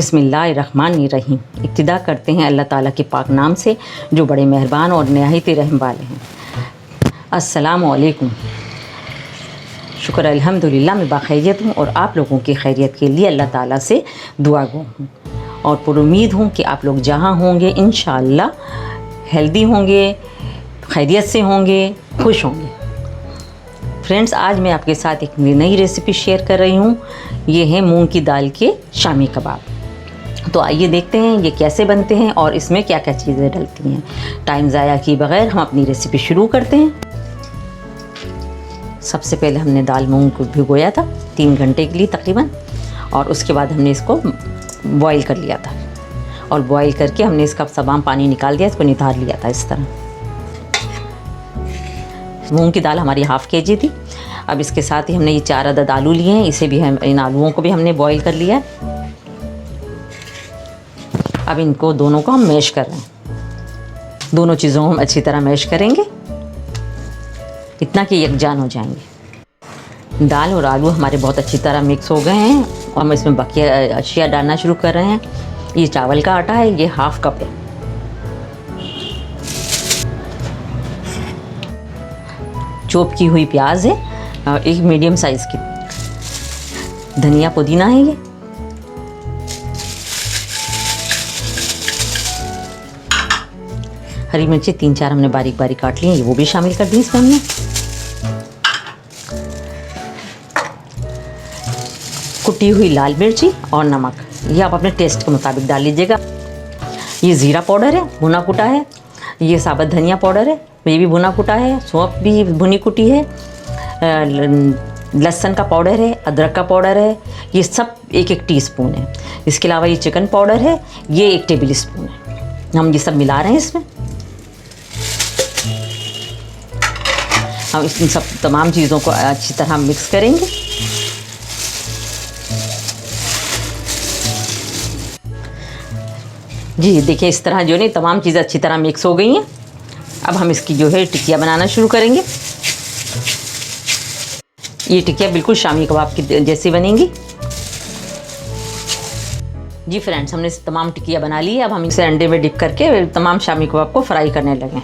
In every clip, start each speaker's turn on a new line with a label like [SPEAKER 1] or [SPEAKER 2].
[SPEAKER 1] बिस्मिल्लाहिर्रहमानिर्रहीम। इब्तिदा करते हैं अल्लाह ताला के पाक नाम से जो बड़े मेहरबान और नहायत रहम वाले हैं। अस्सलामु अलैकुम। शुक्र अल्हम्दुलिल्लाह मैं बाखैरियत हूँ और आप लोगों की खैरियत के लिए अल्लाह ताला से दुआ गो हूँ और पुरुमीद हूँ कि आप लोग जहाँ होंगे इंशाअल्लाह हेल्दी होंगे, खैरियत से होंगे, खुश होंगे। फ्रेंड्स, आज मैं आपके साथ एक नई रेसिपी शेयर कर रही हूँ। ये है मूंग की दाल के शामी कबाब। तो आइए देखते हैं ये कैसे बनते हैं और इसमें क्या क्या चीज़ें डलती हैं। टाइम ज़ाया किए बगैर हम अपनी रेसिपी शुरू करते हैं। सबसे पहले हमने दाल मूंग को भिगोया था 3 घंटे के लिए तकरीबन, और उसके बाद हमने इसको बॉईल कर लिया था और बॉईल करके हमने इसका तमाम पानी निकाल दिया, इसको नितार लिया था इस तरह। मूंग की दाल हमारी हाफ़ kg थी। अब इसके साथ ही हमने ये 4 अदद आलू लिए हैं, इसे भी हम इन आलूओं को भी हमने बॉईल कर लिया है। अब इनको दोनों को हम मैश कर रहे हैं। दोनों चीज़ों को हम अच्छी तरह मैश करेंगे इतना कि यकजान हो जाएंगे। दाल और आलू हमारे बहुत अच्छी तरह मिक्स हो गए हैं और हम इसमें बकिया अशिया डालना शुरू कर रहे हैं। ये चावल का आटा है, ये हाफ़ कप है। चॉप की हुई प्याज है और एक मीडियम साइज़ की धनिया पुदीना है। ये हरी मिर्ची 3-4 हमने बारीक बारीक काट ली हैं, ये वो भी शामिल कर दी इसमें हमने। कुटी हुई लाल मिर्ची और नमक, ये आप अपने टेस्ट के मुताबिक डाल लीजिएगा। ये ज़ीरा पाउडर है, भुना कुटा है। ये साबुत धनिया पाउडर है, ये भी भुना कुटा है। सौंफ भी भुनी कुटी है। लहसुन का पाउडर है, अदरक का पाउडर है। ये सब 1-1 टीस्पून है। इसके अलावा ये चिकन पाउडर है, ये 1 टेबल स्पून है। हम ये सब मिला रहे हैं इसमें। हम इन सब तमाम चीज़ों को अच्छी तरह मिक्स करेंगे। जी देखिए, इस तरह जो है तमाम चीज़ें अच्छी तरह मिक्स हो गई हैं। अब हम इसकी जो है टिक्कियाँ बनाना शुरू करेंगे। ये टिक्कियाँ बिल्कुल शामी कबाब की जैसी बनेंगी। जी फ्रेंड्स, हमने तमाम टिक्कियाँ बना ली है। अब हम इसे अंडे में डिप करके तमाम शामी कबाब को फ्राई करने लगे।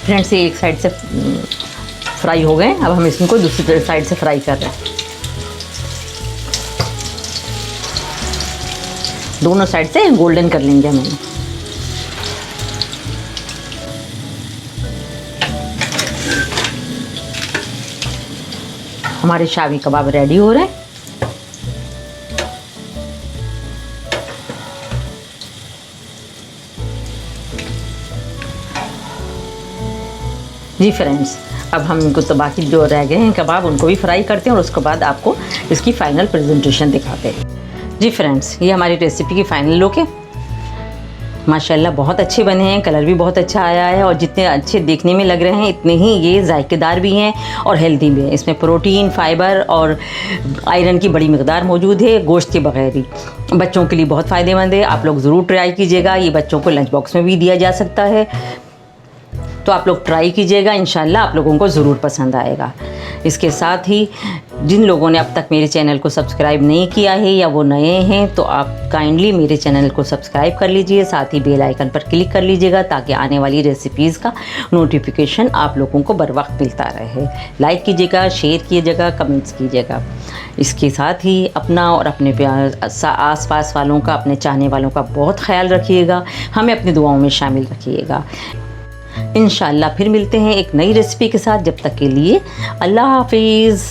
[SPEAKER 1] फ्रेंड्स, ये एक साइड से फ्राई हो गए। अब हम इसको दूसरी साइड से फ्राई कर रहे हैं। दोनों साइड से गोल्डन कर लेंगे हम। हमारे शामी कबाब रेडी हो रहे हैं। जी फ्रेंड्स, अब हम इनको तो बाकी जो रह गए हैं कबाब उनको भी फ्राई करते हैं और उसके बाद आपको इसकी फ़ाइनल प्रेजेंटेशन दिखाते हैं। जी फ्रेंड्स, ये हमारी रेसिपी की फ़ाइनल लुक है। माशाल्लाह बहुत अच्छे बने हैं, कलर भी बहुत अच्छा आया है और जितने अच्छे देखने में लग रहे हैं इतने ही ये जायकेदार भी हैं और हेल्दी भी हैं। इसमें प्रोटीन, फाइबर और आयरन की बड़ी मकदार मौजूद है, गोश्त के बगैर ही। बच्चों के लिए बहुत फ़ायदेमंद है, आप लोग ज़रूर ट्राई कीजिएगा। ये बच्चों को लंच बॉक्स में भी दिया जा सकता है, तो आप लोग ट्राई कीजिएगा। इंशाल्लाह आप लोगों को ज़रूर पसंद आएगा। इसके साथ ही जिन लोगों ने अब तक मेरे चैनल को सब्सक्राइब नहीं किया है या वो नए हैं तो आप काइंडली मेरे चैनल को सब्सक्राइब कर लीजिए, साथ ही बेल आइकन पर क्लिक कर लीजिएगा ताकि आने वाली रेसिपीज़ का नोटिफिकेशन आप लोगों को बर वक्त मिलता रहे। लाइक कीजिएगा, शेयर कीजिएगा, कमेंट्स कीजिएगा। इसके साथ ही अपना और अपने आस पास वालों का, अपने चाहने वालों का बहुत ख्याल रखिएगा। हमें अपनी दुआओं में शामिल रखिएगा। इंशाअल्लाह फिर मिलते हैं एक नई रेसिपी के साथ। जब तक के लिए अल्लाह हाफिज़।